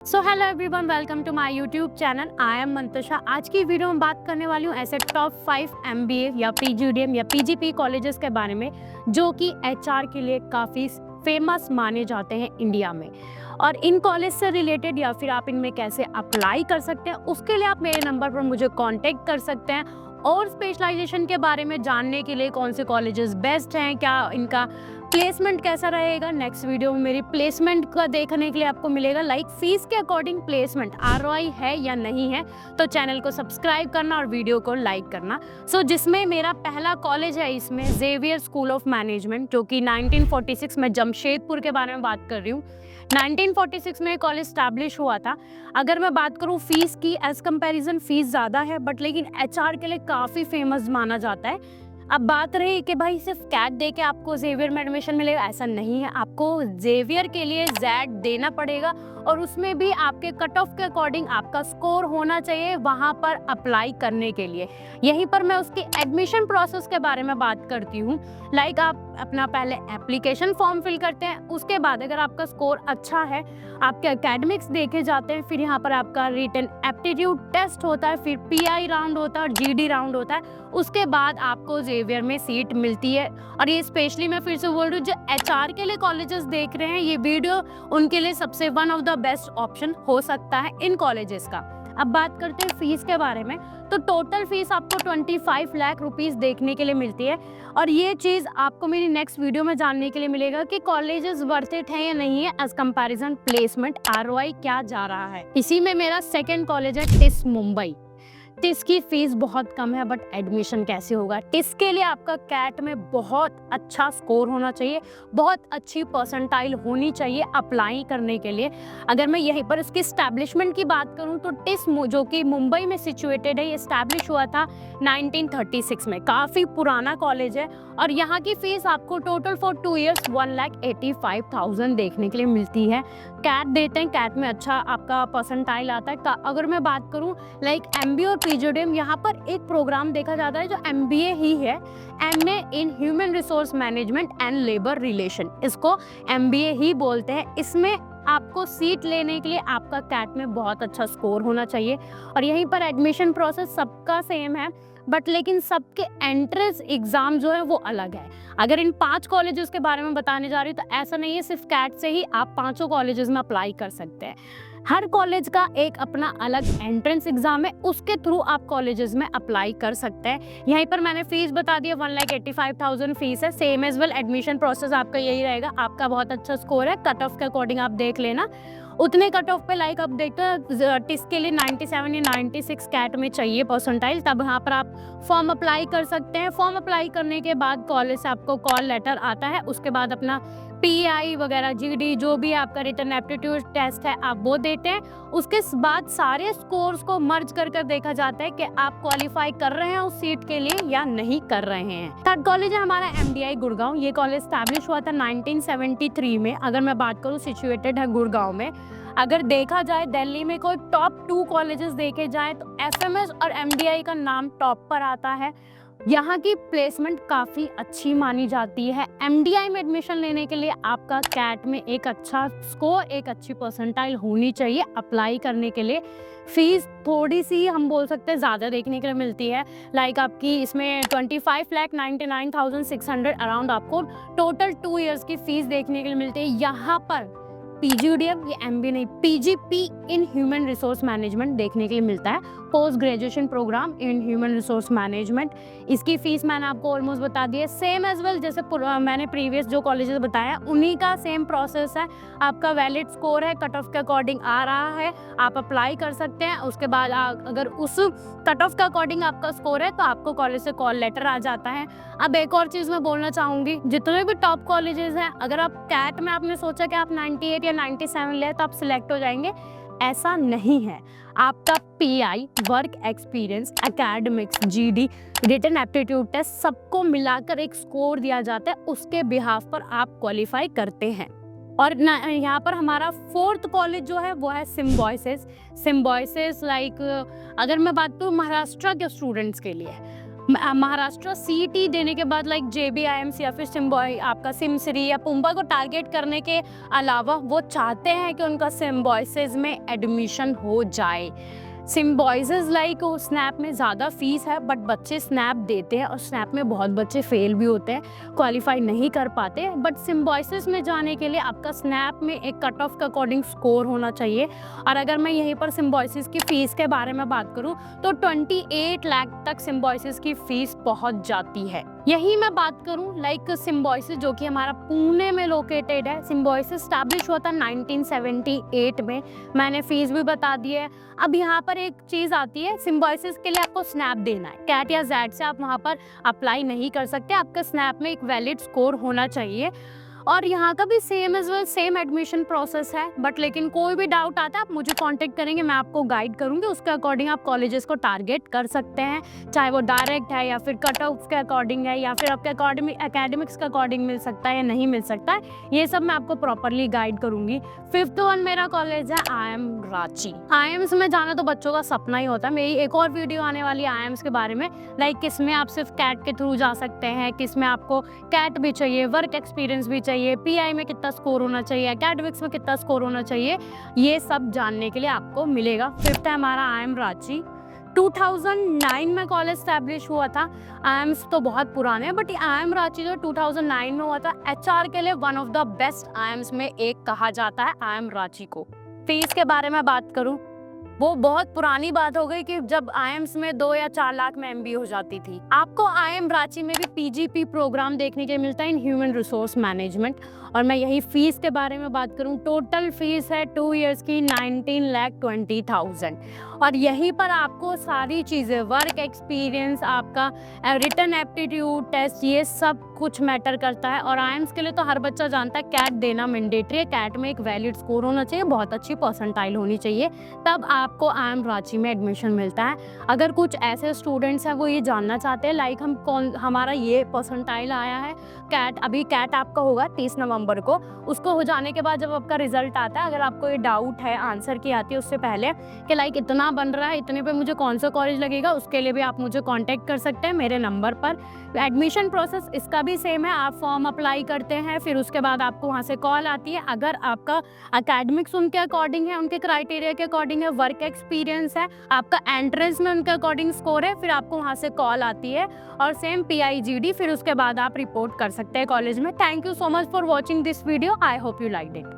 So hello everyone, welcome to my YouTube channel. I am Mantasha. आज की video में बात करने वाली हूँ ऐसे टॉप 5 एमबीए या पीजीडीएम या पीजीपी कॉलेजेस के बारे में जो कि एचआर के लिए काफ़ी फेमस माने जाते हैं इंडिया में। और इन कॉलेज से रिलेटेड या फिर आप इनमें कैसे अप्लाई कर सकते हैं उसके लिए आप मेरे नंबर पर मुझे कांटेक्ट कर सकते हैं। और स्पेशलाइजेशन के बारे में जानने के लिए कौन से कॉलेजेस बेस्ट हैं, क्या इनका प्लेसमेंट कैसा रहेगा, नेक्स्ट वीडियो में मेरी प्लेसमेंट का देखने के लिए आपको मिलेगा लाइक फीस के अकॉर्डिंग प्लेसमेंट आरओआई है या नहीं है। तो चैनल को सब्सक्राइब करना और वीडियो को लाइक करना। जिसमें मेरा पहला कॉलेज है इसमें जेवियर स्कूल ऑफ मैनेजमेंट, जो कि 1946 में जमशेदपुर के बारे में बात कर रही हूँ। 1946 में कॉलेज स्टैब्लिश हुआ था। अगर मैं बात करूँ फीस की, एज कंपैरिजन फीस ज़्यादा है बट लेकिन एचआर के लिए काफ़ी फेमस माना जाता है। अब बात रही कि भाई सिर्फ कैट दे के आपको जेवियर में एडमिशन मिलेगा, ऐसा नहीं है। आपको जेवियर के लिए जेड देना पड़ेगा और उसमें भी आपके कट ऑफ के अकॉर्डिंग आपका स्कोर होना चाहिए वहाँ पर अप्लाई करने के लिए। यहीं पर मैं उसकी एडमिशन प्रोसेस के बारे में बात करती हूँ। लाइक आप अपना पहले एप्लीकेशन फॉर्म फिल करते हैं, उसके बाद अगर आपका स्कोर अच्छा है, आपके एकेडमिक्स देखे जाते हैं, फिर यहाँ पर आपका रिटन एप्टीट्यूड टेस्ट होता है, फिर पीआई राउंड होता है और जीडी राउंड होता है। उसके बाद आपको जेवियर में सीट मिलती है। और ये स्पेशली मैं फिर से बोल रही हूँ, जो एचआर के लिए कॉलेजेस देख रहे हैं, ये वीडियो उनके लिए सबसे one of the best option हो सकता है इन कॉलेजेस का। अब बात करते हैं फीस के बारे में। तो टोटल फीस आपको 25 लाख रुपीस देखने के लिए मिलती है। और ये चीज़ आपको मेरी नेक्स्ट वीडियो में जानने के लिए मिलेगा कि कॉलेजेस वर्थ इट है या नहीं है एज कंपैरिजन प्लेसमेंट आरओआई क्या जा रहा है। इसी में मेरा सेकेंड कॉलेज है टिस मुंबई। टिस की फीस बहुत कम है बट एडमिशन कैसे होगा? टिस के लिए आपका कैट में बहुत अच्छा स्कोर होना चाहिए, बहुत अच्छी परसेंटाइल होनी चाहिए अप्लाई करने के लिए। अगर मैं यहीं पर इसकी स्टैब्लिशमेंट की बात करूं तो टिस जो कि मुंबई में सिचुएटेड है, ये स्टैब्लिश हुआ था 1936 में। काफ़ी पुराना कॉलेज है और यहाँ की फीस आपको टोटल फॉर 2 ईयर्स 1,85,000 देखने के लिए मिलती है। कैट देते हैं, कैट में अच्छा आपका परसेंटाइल आता है। अगर मैं बात करूँ लाइक एमबीए और पीजीडीएम, यहाँ पर एक प्रोग्राम देखा जाता है जो एमबीए ही है, MA in human resource management and labour relation, इसको एमबीए ही बोलते हैं। इसमें आपको सीट लेने के लिए आपका कैट में बहुत अच्छा स्कोर होना चाहिए। और यहीं पर एडमिशन प्रोसेस सबका सेम है बट लेकिन सबके एंट्रेंस एग्जाम जो है वो अलग है। अगर इन 5 कॉलेजेस के बारे में बताने जा रही हूँ तो ऐसा नहीं है सिर्फ कैट से ही आप 5 कॉलेजेस में अप्लाई कर सकते हैं। हर कॉलेज का एक अपना अलग एंट्रेंस एग्जाम है, उसके थ्रू आप कॉलेजेस में अप्लाई कर सकते हैं। यहीं पर मैंने फीस बता दिया, 1,85,000 फीस है। Same as well admission process आपका यही रहेगा। आपका बहुत अच्छा स्कोर है, कट ऑफ के अकॉर्डिंग आप देख लेना। उतने कट ऑफ पे लाइक आप देखते हो टिस के लिए 97 या 96 कैट में चाहिए परसेंटाइल, तब यहाँ पर आप फॉर्म अप्लाई कर सकते हैं। फॉर्म अप्लाई करने के बाद कॉलेज से आपको कॉल लेटर आता है, उसके बाद अपना पीआई वगैरह जीडी जो भी आपका रिटन एप्टीट्यूड टेस्ट है आप वो देते हैं। उसके बाद सारे स्कोर्स को मर्ज कर देखा जाता है कि आप क्वालिफाई कर रहे हैं उस सीट के लिए या नहीं कर रहे हैं। थर्ड कॉलेज है हमारा एमडीआई गुड़गांव। ये कॉलेज स्टैब्लिश हुआ था 1973 में। अगर मैं बात करूँ सिचुएटेड है गुड़गांव में। अगर देखा जाए दिल्ली में कोई टॉप 2 कॉलेजेस देखे जाए तो एफएमएस और एमडीआई का नाम टॉप पर आता है। यहाँ की प्लेसमेंट काफ़ी अच्छी मानी जाती है। एमडीआई में एडमिशन लेने के लिए आपका कैट में एक अच्छा स्कोर, एक अच्छी परसेंटाइल होनी चाहिए अप्लाई करने के लिए। फीस थोड़ी सी हम बोल सकते हैं ज़्यादा देखने के लिए मिलती है। लाइक आपकी इसमें 25,99,600 अराउंड आपको टोटल 2 ईयर्स की फीस देखने के लिए मिलती है। यहाँ पर पीजीडीएम, ये एमबीए नहीं, PGP in human resource management देखने के लिए मिलता है, post graduation programme in human resource management. इसकी फीस मैंने आपको ऑलमोस्ट बता दी है। सेम एज वेल जैसे मैंने प्रीवियस जो कॉलेजेस बताया उन्हीं का सेम प्रोसेस है। आपका वैलिड स्कोर है, कट ऑफ के अकॉर्डिंग आ रहा है, आप अप्लाई कर सकते हैं। उसके बाद अगर उस कट ऑफ के अकॉर्डिंग आपका स्कोर है तो आपको कॉलेज से कॉल लेटर आ जाता है। अब एक और चीज़ मैं बोलना चाहूँगी, जितने भी टॉप कॉलेजेस हैं, अगर आप कैट में आपने सोचा कि आप 98 या 97 ले तो आप सिलेक्ट हो जाएंगे, ऐसा नहीं है। आपका PI, work experience, academics, GD, written aptitude test सबको मिलाकर एक स्कोर दिया जाता है, उसके बिहाफ पर आप क्वालिफाई करते हैं। और यहाँ पर हमारा 4th कॉलेज जो है वो है सिम्बायोसिस। सिम्बायोसिस लाइक अगर मैं बात करूँ महाराष्ट्र के स्टूडेंट्स के लिए, महाराष्ट्र सीईटी देने के बाद लाइक जेबीआईएम्स या फिर आपका सिमसरी या पुम्बा को टारगेट करने के अलावा वो चाहते हैं कि उनका सिम्बॉयसिस में एडमिशन हो जाए। सिम्बॉयसिस लाइक स्नैप में ज़्यादा फीस है, बट बच्चे स्नैप देते हैं और स्नैप में बहुत बच्चे फेल भी होते हैं, क्वालिफाई नहीं कर पाते। बट सिम्बॉयसिस में जाने के लिए आपका स्नैप में एक कट ऑफ के अकॉर्डिंग स्कोर होना चाहिए। और अगर मैं यहीं पर सिम्बॉयसिस की फ़ीस के बारे में बात करूं तो 28 लाख तक सिम्बॉयसिस की फ़ीस पहुंच जाती है। यही मैं बात करूं लाइक सिम्बॉयसिस जो कि हमारा पुणे में लोकेटेड है। सिम्बॉयसिस स्टैब्लिश हुआ था 1978 में। मैंने फीस भी बता दी है। अब यहाँ पर एक चीज़ आती है, सिम्बॉयसिस के लिए आपको स्नैप देना है। कैट या जैड से आप वहाँ पर अप्लाई नहीं कर सकते, आपका स्नैप में एक वैलिड स्कोर होना चाहिए। और यहाँ का भी same as well same admission process है। बट लेकिन कोई भी डाउट आता है आप मुझे कांटेक्ट करेंगे, मैं आपको गाइड करूँगी। उसके अकॉर्डिंग आप कॉलेजेस को टारगेट कर सकते हैं, चाहे वो डायरेक्ट है या फिर कट ऑफ के अकॉर्डिंग है या फिर आपके एकेडमिक्स के अकॉर्डिंग मिल सकता है या नहीं मिल सकता है, ये सब मैं आपको प्रॉपरली गाइड करूँगी। 5th वन मेरा कॉलेज है IIM रांची। IIMs में जाना तो बच्चों का सपना ही होता है। मेरी एक और वीडियो आने वाली है IIMs के बारे में, लाइक किस में आप सिर्फ कैट के थ्रू जा सकते हैं, किस में आपको कैट भी चाहिए, वर्क एक्सपीरियंस भी चाहिए, पीआई में कितना स्कोर होना चाहिए, एकेडमिक्स में कितना स्कोर होना चाहिए, ये सब जानने के लिए आपको मिलेगा। 5th है हमारा IIM रांची। 2009 में कॉलेज स्टैब्लिश हुआ था। IIMs तो बहुत पुराने हैं, बट IIM रांची जो 2009 में हुआ था, HR के लिए one of the best IIMs में एक कहा जाता है IIM रांची को। फीस के बारे में बात करूं, वो बहुत पुरानी बात हो गई कि जब IIMs में 2 या 4 लाख में MBA हो जाती थी। आपको IIM रांची में भी PGP प्रोग्राम देखने के लिए मिलता है इन ह्यूमन रिसोर्स मैनेजमेंट। और मैं यही फीस के बारे में बात करूं, टोटल फीस है 2 इयर्स की 19,20,000। और यहीं पर आपको सारी चीज़ें, वर्क एक्सपीरियंस, आपका रिटन एप्टीट्यूड टेस्ट, ये सब कुछ मैटर करता है। और IIMs के लिए तो हर बच्चा जानता है कैट देना मैंडेटरी है। कैट में एक वैलिड स्कोर होना चाहिए, बहुत अच्छी परसेंटाइल होनी चाहिए, तब आपको IIM रांची में एडमिशन मिलता है। अगर कुछ ऐसे स्टूडेंट्स हैं वो ये जानना चाहते हैं लाइक हमारा ये परसेंटाइल आया है, अभी कैट आपका होगा 30 नवंबर को, उसको हो जाने के बाद जब आपका रिजल्ट आता है, अगर आपको ये डाउट है आंसर की आती है उससे पहले कि लाइक इतना बन रहा है, इतने पे मुझे कौन सा कॉलेज लगेगा, उसके लिए भी आप मुझे कांटेक्ट कर सकते हैं मेरे नंबर पर। एडमिशन प्रोसेस इसका भी सेम है। आप फॉर्म अप्लाई करते हैं, फिर उसके बाद आपको वहाँ से कॉल आती है। अगर आपका एकेडमिक्स उनके अकॉर्डिंग है, उनके क्राइटेरिया के अकॉर्डिंग है, वर्क एक्सपीरियंस है, आपका एंट्रेंस में उनके अकॉर्डिंग स्कोर है, फिर आपको वहाँ से कॉल आती है और सेम PIGD, फिर उसके बाद आप रिपोर्ट कर सकते हैं कॉलेज में। Thank you so much for watching this video. I hope you liked it.